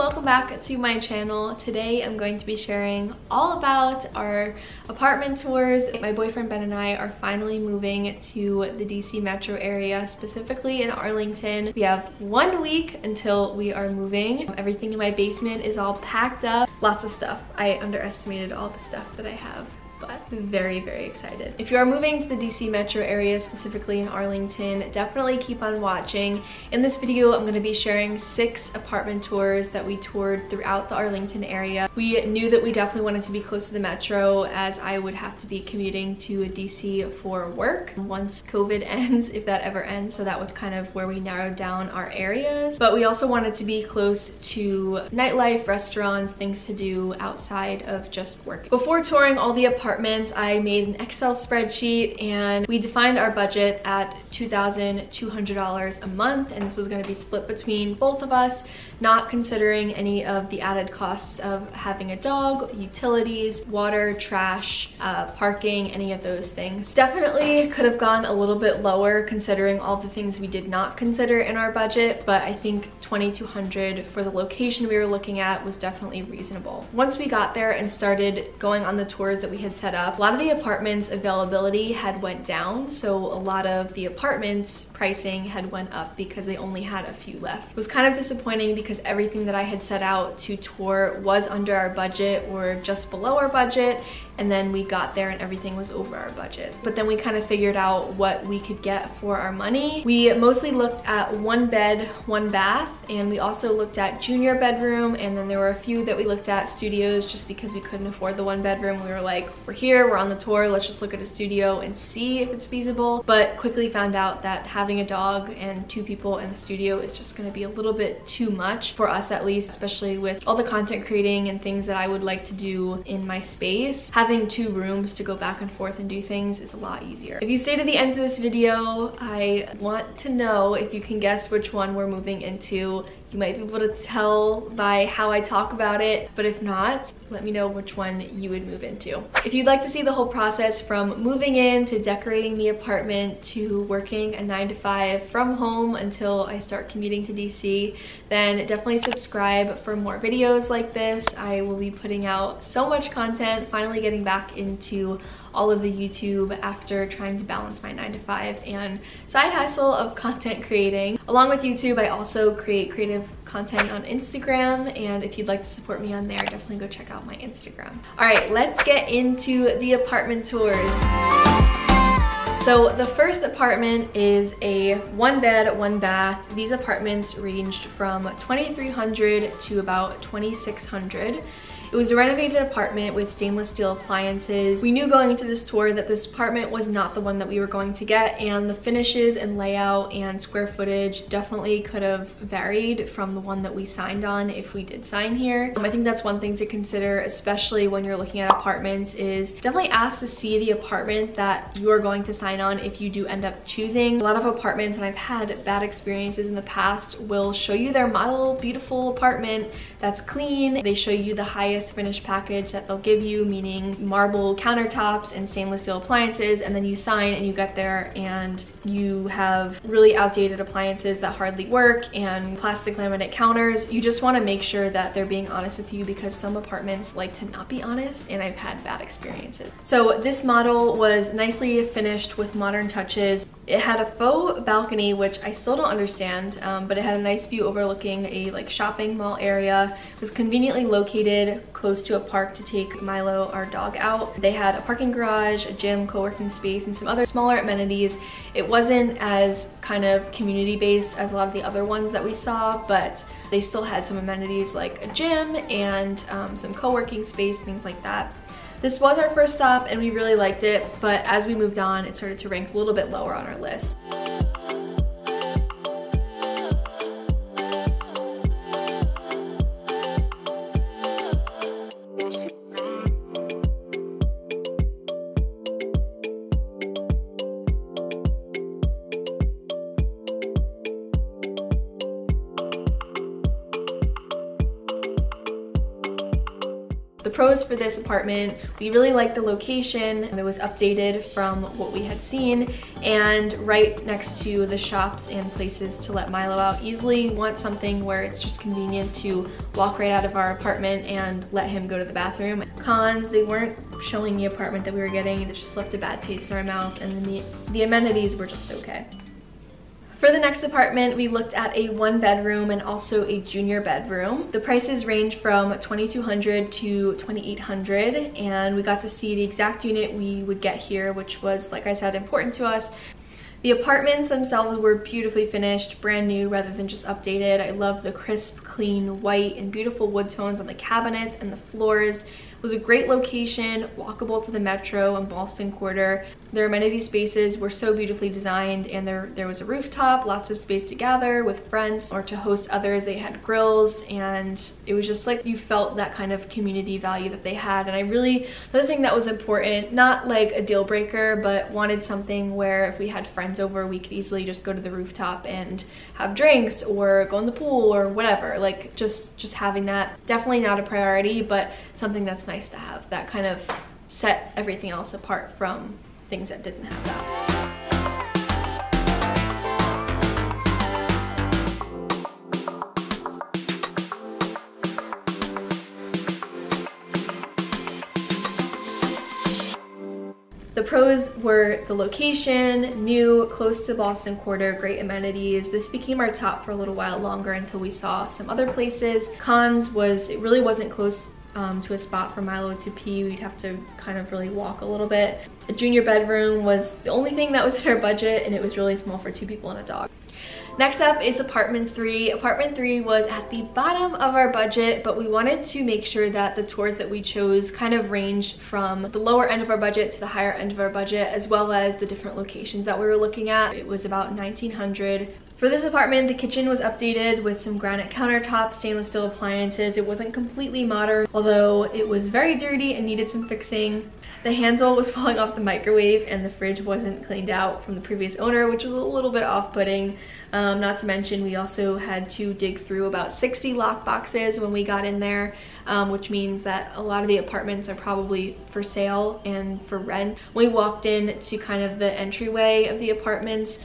welcome back to my channel. Today I'm going to be sharing all about our apartment tours. My boyfriend Ben and I are finally moving to the DC metro area, specifically in Arlington. We have 1 week until we are moving. Everything in my basement is all packed up. Lots of stuff. I underestimated all the stuff that I have, but I'm very, very excited. If you are moving to the DC metro area, specifically in Arlington, definitely keep on watching. In this video, I'm gonna be sharing 6 apartment tours that we toured throughout the Arlington area. We knew that we definitely wanted to be close to the metro, as I would have to be commuting to DC for work once COVID ends, if that ever ends. So that was kind of where we narrowed down our areas. But we also wanted to be close to nightlife, restaurants, things to do outside of just work. Before touring all the apartments, I made an Excel spreadsheet and we defined our budget at $2,200 a month, and this was going to be split between both of us, not considering any of the added costs of having a dog, utilities, water, trash, parking, any of those things. Definitely could have gone a little bit lower considering all the things we did not consider in our budget, but I think $2,200 for the location we were looking at was definitely reasonable. Once we got there and started going on the tours that we had set up, a lot of the apartments availability had went down, so a lot of the apartments pricing had went up because they only had a few left. It was kind of disappointing because everything that I had set out to tour was under our budget or just below our budget, and then we got there and everything was over our budget. But then we kind of figured out what we could get for our money. We mostly looked at 1 bed, 1 bath, and we also looked at junior bedroom, and then there were a few that we looked at studios just because we couldn't afford the 1 bedroom. We were like, we're here, we're on the tour, let's just look at a studio and see if it's feasible. But quickly found out that having a dog and 2 people in a studio is just gonna be a little bit too much for us, at least, especially with all the content creating and things that I would like to do in my space. Having 2 rooms to go back and forth and do things is a lot easier. If you stay to the end of this video, I want to know if you can guess which one we're moving into. You might be able to tell by how I talk about it, but if not, let me know which one you would move into. If you'd like to see the whole process from moving in to decorating the apartment to working a 9 to 5 from home until I start commuting to DC, then definitely subscribe for more videos like this. I will be putting out so much content, finally getting back into all of the YouTube after trying to balance my 9 to 5 and side hustle of content creating. Along with YouTube, I also create creative content on Instagram, and if you'd like to support me on there, definitely go check out my Instagram. All right, let's get into the apartment tours. So the first apartment is a 1 bed, 1 bath. These apartments ranged from $2,300 to about $2,600. It was a renovated apartment with stainless steel appliances. We knew going into this tour that this apartment was not the one that we were going to get, and the finishes and layout and square footage definitely could have varied from the one that we signed on if we did sign here. I think that's one thing to consider, especially when you're looking at apartments, is definitely ask to see the apartment that you are going to sign on if you do end up choosing. A lot of apartments, and I've had bad experiences in the past, will show you their model beautiful apartment that's clean. They show you the highest finished package that they'll give you, meaning marble countertops and stainless steel appliances, and then you sign and you get there and you have really outdated appliances that hardly work and plastic laminate counters. You just want to make sure that they're being honest with you, because some apartments like to not be honest, and I've had bad experiences. So this model was nicely finished with modern touches. It had a faux balcony, which I still don't understand, but it had a nice view overlooking a shopping mall area. It was conveniently located close to a park to take Milo, our dog, out. They had a parking garage, a gym, co-working space, and some other smaller amenities. It wasn't as kind of community-based as a lot of the other ones that we saw, but they still had some amenities like a gym and some co-working space, things like that. This was our first stop and we really liked it, but as we moved on, it started to rank a little bit lower on our list. The The pros for this apartment, we really like the location. It was updated from what we had seen and right next to the shops and places to let Milo out easily. Want something where it's just convenient to walk right out of our apartment and let him go to the bathroom. Cons, they weren't showing the apartment that we were getting. It just left a bad taste in our mouth, and then the amenities were just okay. For the next apartment, we looked at a 1-bedroom and also a junior bedroom. The prices range from $2,200 to $2,800, and we got to see the exact unit we would get here, which was, like I said, important to us. The apartments themselves were beautifully finished, brand new rather than just updated. I love the crisp, clean, white, and beautiful wood tones on the cabinets and the floors. It was a great location, walkable to the Metro and Ballston Quarter. Their amenity spaces were so beautifully designed, and there was a rooftop, lots of space to gather with friends or to host others. They had grills, and it was just like you felt that kind of community value that they had. And another thing that was important, not like a deal breaker, but wanted something where if we had friends over, we could easily just go to the rooftop and have drinks or go in the pool or whatever. Like just having that, definitely not a priority, but something that's nice to have, that kind of set everything else apart from things that didn't have that. The pros were the location, new, close to Ballston Quarter, great amenities. This became our top for a little while longer until we saw some other places. Cons was it really wasn't close to a spot for Milo to pee. We'd have to kind of really walk a little bit. A junior bedroom was the only thing that was in our budget, and it was really small for 2 people and a dog. Next up is apartment 3. Apartment 3 was at the bottom of our budget, but we wanted to make sure that the tours that we chose kind of ranged from the lower end of our budget to the higher end of our budget, as well as the different locations that we were looking at. It was about $1,900. For this apartment, the kitchen was updated with some granite countertops, stainless steel appliances. It wasn't completely modern, although it was very dirty and needed some fixing. The handle was falling off the microwave, and the fridge wasn't cleaned out from the previous owner, which was a little bit off-putting. Not to mention, we also had to dig through about 60 lock boxes when we got in there, which means that a lot of the apartments are probably for sale and for rent. We walked in to kind of the entryway of the apartments.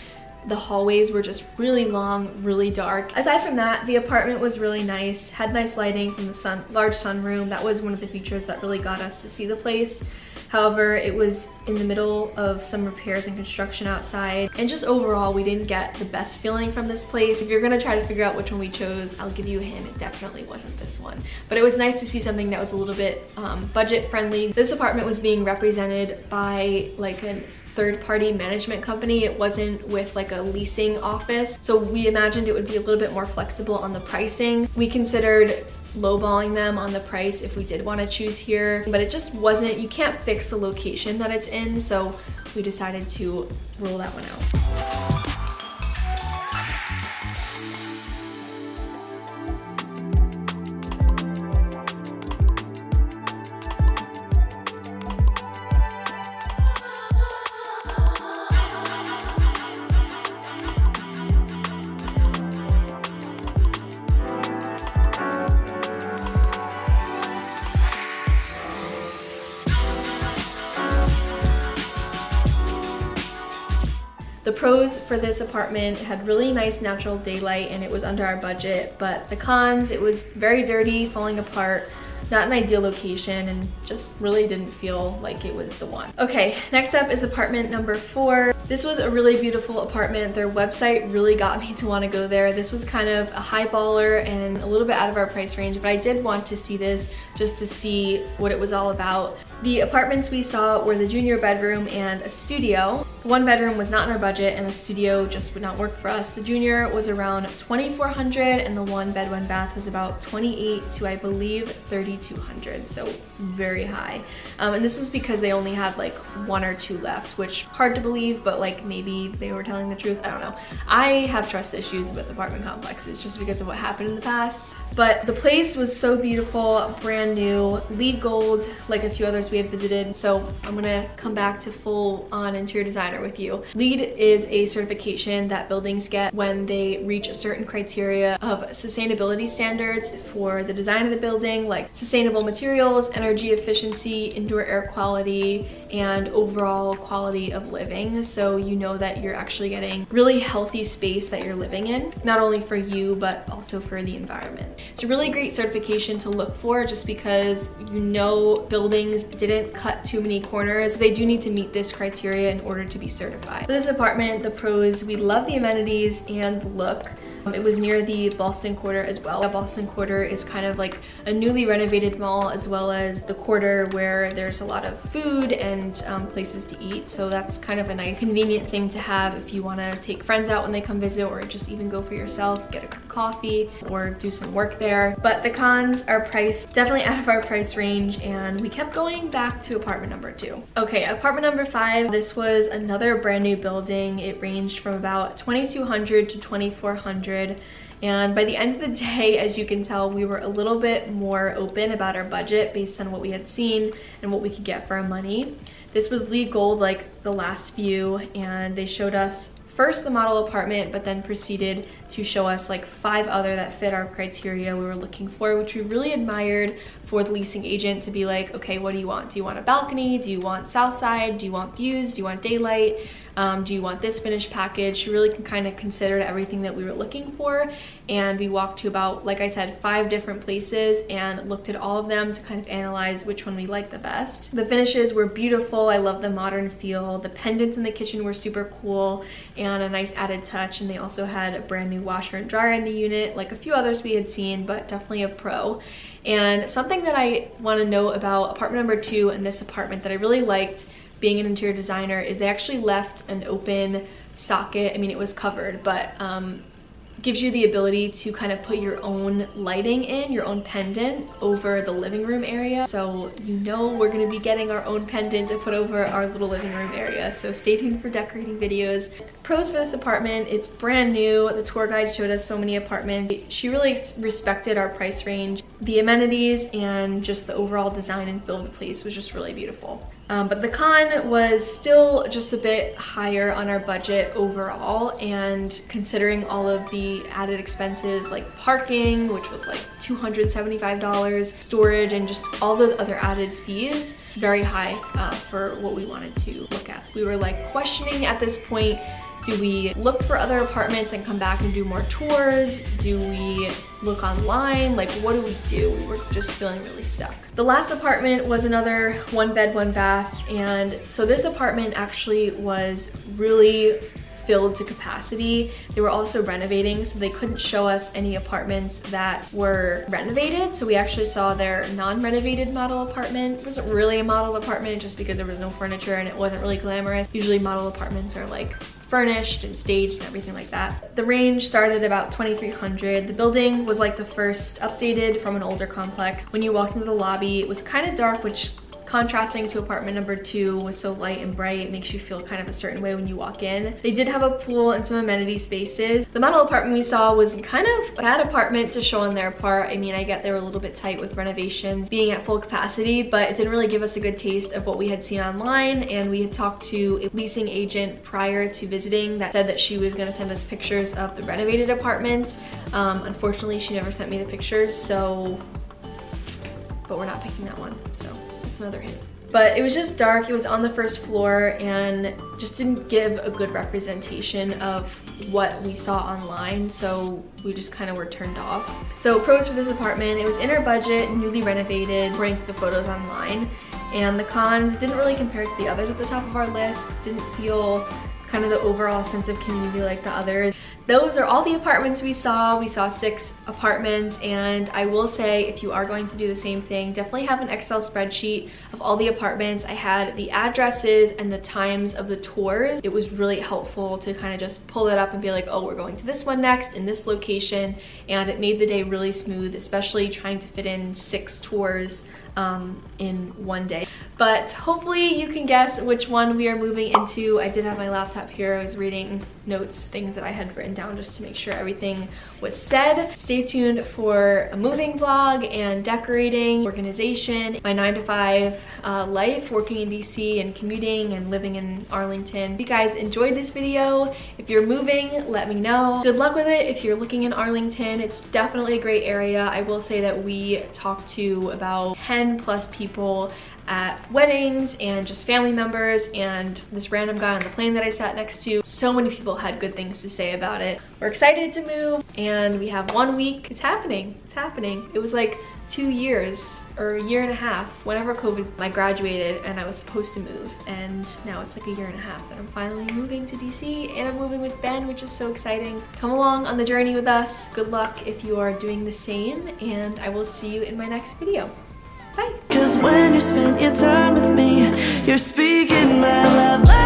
The hallways were just really long, really dark. Aside from that, the apartment was really nice, had nice lighting from the large sunroom. That was one of the features that really got us to see the place. However, it was in the middle of some repairs and construction outside, and just overall, we didn't get the best feeling from this place. If you're gonna try to figure out which one we chose, I'll give you a hint, it definitely wasn't this one. But it was nice to see something that was a little bit budget friendly. This apartment was being represented by like a third-party management company. It wasn't with like a leasing office, so we imagined it would be a little bit more flexible on the pricing. We considered lowballing them on the price if we did want to choose here, but it just wasn't, you can't fix the location that it's in, so we decided to rule that one out. The pros for this apartment, it had really nice natural daylight and it was under our budget, but the cons, it was very dirty, falling apart, not an ideal location, and just really didn't feel like it was the one. Okay, next up is apartment number 4. This was a really beautiful apartment. Their website really got me to want to go there. This was kind of a high baller and a little bit out of our price range, but I did want to see this just to see what it was all about. The apartments we saw were the junior bedroom and a studio. The 1 bedroom was not in our budget and the studio just would not work for us. The junior was around $2,400 and the 1 bed, 1 bath was about $2,800 to I believe $3,200, so very high. And this was because they only had like 1 or 2 left, which hard to believe, but like maybe they were telling the truth, I don't know. I have trust issues with apartment complexes just because of what happened in the past. But the place was so beautiful, brand new, LEED gold, like a few others we had visited. So I'm gonna come back to full on interior designer designer with you. LEED is a certification that buildings get when they reach a certain criteria of sustainability standards for the design of the building, like sustainable materials, energy efficiency, indoor air quality, and overall quality of living. So you know that you're actually getting really healthy space that you're living in, not only for you, but also for the environment. It's a really great certification to look for just because you know buildings didn't cut too many corners. They do need to meet this criteria in order to be certified. For this apartment, the pros, we love the amenities and the look. It was near the Boston Quarter as well. The Boston Quarter is kind of like a newly renovated mall, as well as the quarter where there's a lot of food and places to eat. So that's kind of a nice convenient thing to have if you want to take friends out when they come visit, or just even go for yourself, get a cup of coffee or do some work there. But the cons are priced definitely out of our price range, and we kept going back to apartment number 2. Okay, apartment number 5, this was another brand new building. It ranged from about 2,200 to 2,400. And by the end of the day, as you can tell, we were a little bit more open about our budget based on what we had seen and what we could get for our money. This was LEED Gold like the last few, and they showed us first the model apartment, but then proceeded to show us like 5 other that fit our criteria we were looking for, which we really admired for the leasing agent to be like, okay, what do you want? Do you want a balcony? Do you want south side? Do you want views? Do you want daylight? Do you want this finished package? She really kind of considered everything that we were looking for, and we walked to about, like I said, 5 different places and looked at all of them to kind of analyze which one we liked the best. The finishes were beautiful. I love the modern feel. The pendants in the kitchen were super cool and a nice added touch, and they also had a brand new washer and dryer in the unit, like a few others we had seen, but definitely a pro. And something that I want to note about apartment number 2 and this apartment that I really liked being an interior designer is they actually left an open socket. I mean, it was covered, but gives you the ability to kind of put your own lighting in, your own pendant over the living room area. So you know we're going to be getting our own pendant to put over our little living room area. So stay tuned for decorating videos. Pros for this apartment, it's brand new. The tour guide showed us so many apartments. She really respected our price range. The amenities and just the overall design and feel of the place was just really beautiful. But the con was still just a bit higher on our budget overall, and considering all of the added expenses like parking, which was like $275, storage, and just all those other added fees, very high for what we wanted to look at. We were like questioning at this point, do we look for other apartments and come back and do more tours? Do we look online? Like, what do we do? We were just feeling really stuck. The last apartment was another 1 bed, 1 bath. And so this apartment actually was really filled to capacity. They were also renovating, so they couldn't show us any apartments that were renovated. So we actually saw their non-renovated model apartment. It wasn't really a model apartment just because there was no furniture and it wasn't really glamorous. Usually model apartments are like furnished and staged and everything like that. The range started about 2,300. The building was like the first updated from an older complex. When you walked into the lobby, it was kind of dark, which contrasting to apartment number 2 was so light and bright, it makes you feel kind of a certain way when you walk in. They did have a pool and some amenity spaces. The model apartment we saw was kind of a bad apartment to show on their part. I mean, I get they were a little bit tight with renovations being at full capacity, but it didn't really give us a good taste of what we had seen online. And we had talked to a leasing agent prior to visiting that said that she was going to send us pictures of the renovated apartments. Unfortunately, she never sent me the pictures, but we're not picking that one, so that's another hint. But it was just dark, it was on the first floor, and just didn't give a good representation of what we saw online, so we just kind of were turned off. So pros for this apartment, it was in our budget, newly renovated according to the photos online, and the cons didn't really compare to the others at the top of our list, didn't feel kind of the overall sense of community like the others. Those are all the apartments we saw. We saw 6 apartments, and I will say if you are going to do the same thing, definitely have an Excel spreadsheet of all the apartments. I had the addresses and the times of the tours. It was really helpful to kind of just pull it up and be like, oh, we're going to this one next in this location, and it made the day really smooth, especially trying to fit in 6 tours in one day. but hopefully you can guess which one we are moving into. I did have my laptop here. I was reading notes, things that I had written down just to make sure everything was said. Stay tuned for a moving vlog and decorating, organization, my 9-to-5 life working in DC and commuting and living in Arlington. If you guys enjoyed this video, if you're moving, let me know. Good luck with it if you're looking in Arlington. It's definitely a great area. I will say that we talked to about 10 plus people at weddings and just family members, and this random guy on the plane that I sat next to. So many people had good things to say about it. We're excited to move, and we have 1 week. It's happening. It's happening. It was like 2 years or a year and a half whenever I graduated and I was supposed to move, and now it's like a year and a half that I'm finally moving to DC, and I'm moving with Ben, which is so exciting. Come along on the journey with us. Good luck if you are doing the same, and I will see you in my next video. Bye. 'Cause when you spend your time with me, you're speaking my love language.